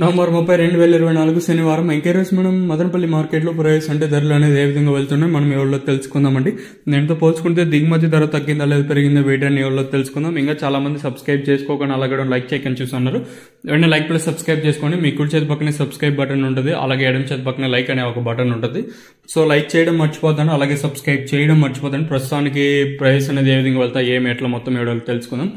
November 30, 2024 శనివారం. ఇంకేరోజు మనం మదనపల్లి మార్కెట్లో ప్రైస్ అంటే ధరలు అనేది ఏ విధంగా వెళ్తున్నాయి మనం ఎవరిలో తెలుసుకుందామండి. నేనుతో పోల్చుకుంటే దిగుమతి ధర తగ్గిందా లేదా పెరిగిందా వేయడాన్ని ఎవరిలో తెలుసుకుందాం. ఇంకా చాలా మంది సబ్స్క్రైబ్ చేసుకోకుండా అలాగే లైక్ చేయకని చూస్తున్నారు. వెంటనే లైక్ ప్లస్ సబ్స్క్రైబ్ చేసుకోండి. మీ కుడి చేతి పక్కనే సబ్స్క్రైబ్ బటన్ ఉంటుంది, అలాగే ఎడమ చేతి పక్కన లైక్ అనే ఒక బటన్ ఉంటుంది. సో లైక్ చేయడం మర్చిపోతాను, అలాగే సబ్స్క్రైబ్ చేయడం మర్చిపోతాను. ప్రస్తుతానికి ప్రైస్ అనేది ఏ విధంగా వెళ్తా ఏమి ఎట్లా మొత్తం ఎవరిలో తెలుసుకుందాం.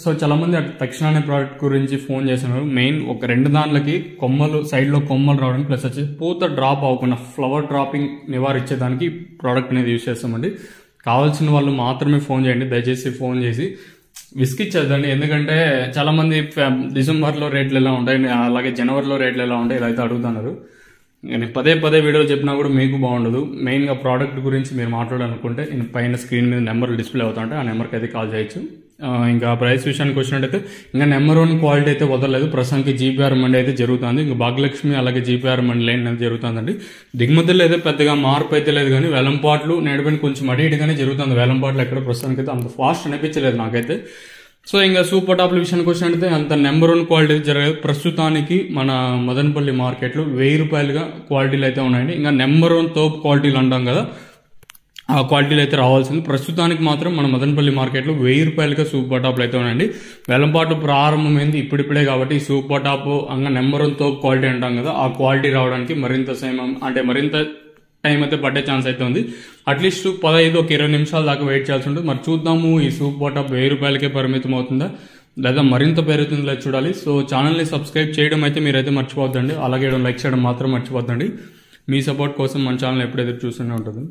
సో చాలా మంది తక్షణ అనే ప్రోడక్ట్ గురించి ఫోన్ చేస్తున్నారు. మెయిన్ ఒక 2 దాంట్లకి కొమ్మలు సైడ్లో కొమ్మలు రావడానికి ప్లస్ వచ్చి పూత డ్రాప్ అవ్వకుండా ఫ్లవర్ డ్రాపింగ్ నివారించేదానికి ప్రోడక్ట్ అనేది యూజ్ చేస్తామండి. కావాల్సిన వాళ్ళు మాత్రమే ఫోన్ చేయండి, దయచేసి ఫోన్ చేసి విసిగిచ్చేద్దండి. ఎందుకంటే చాలా మంది డిసెంబర్లో రేట్లు ఎలా ఉంటాయి, అలాగే జనవరిలో రేట్లు ఎలా ఉంటాయి ఇలా అయితే అడుగుతున్నారు. నేను పదే వీడియోలు చెప్పినా కూడా మీకు బాగుండదు. మెయిన్గా ప్రోడక్ట్ గురించి మీరు మాట్లాడాలనుకుంటే నేను పైన స్క్రీన్ మీద నెంబర్ డిస్ప్లే అవుతా ఉంటే ఆ నెంబర్కి అయితే కాల్ చేయొచ్చు. ఇంకా ప్రైస్ విషయానికి వచ్చినట్టయితే ఇంకా నెంబర్ 1 క్వాలిటీ అయితే వదలలేదు. ప్రస్తుతానికి జీపీఆర్ మండి అయితే జరుగుతుంది. ఇంకా భాగ్యలక్ష్మి అలాగే జీపీఆర్ మండి లైన్ అనేది జరుగుతుందండి. దిగుమతులు అయితే పెద్దగా మార్పు అయితే లేదు, కానీ వేలంపాట్లు నేడుపైన కొంచెం అటు ఇటుగానే జరుగుతుంది. వేలంపాట్లు ఎక్కడ ప్రస్తుతానికి అయితే అంత ఫాస్ట్ అనిపించలేదు నాకైతే. సో ఇంకా సూపర్ టాప్ల విషయానికి వచ్చినట్టయితే అంత నెంబర్ 1 క్వాలిటీ జరగదు. ప్రస్తుతానికి మన మదనపల్లి మార్కెట్లో 1000 రూపాయలుగా క్వాలిటీలు అయితే ఉన్నాయండి. ఇంకా నెంబర్ 1 తోపు క్వాలిటీలు అంటాం కదా, ఆ క్వాలిటీలు అయితే రావాల్సింది. ప్రస్తుతానికి మాత్రం మన మదనపల్లి మార్కెట్లో 1000 రూపాయలుగా సూపర్ టాప్లు అయితే ఉన్నాయండి. వేలంపాటు ప్రారంభమైంది ఇప్పుడిప్పుడే కాబట్టి సూపర్ టాప్ ఇంకా నెంబర్ 1 తోపు క్వాలిటీ అంటాం కదా, ఆ క్వాలిటీ రావడానికి మరింత సమయం అంటే మరింత టైం అయితే పట్టే ఛాన్స్ అయితే ఉంది. అట్లీస్ట్ 15-20 నిమిషాల దాకా వెయిట్ చేయాల్సి ఉంటుంది. మరి చూద్దాము ఈ సూపర్ టాప్ 1000 రూపాయలకే పరిమితం అవుతుందా లేదా మరింత పెరుగుతుందో చూడాలి. సో ఛానల్ని సబ్స్క్రైబ్ చేయడం అయితే మీరైతే మర్చిపోద్దండి, అలాగే లైక్ చేయడం మాత్రం మర్చిపోద్దండి. మీ సపోర్ట్ కోసం మన ఛానల్ ఎప్పుడు ఎదురు చూస్తూనే ఉంటుంది.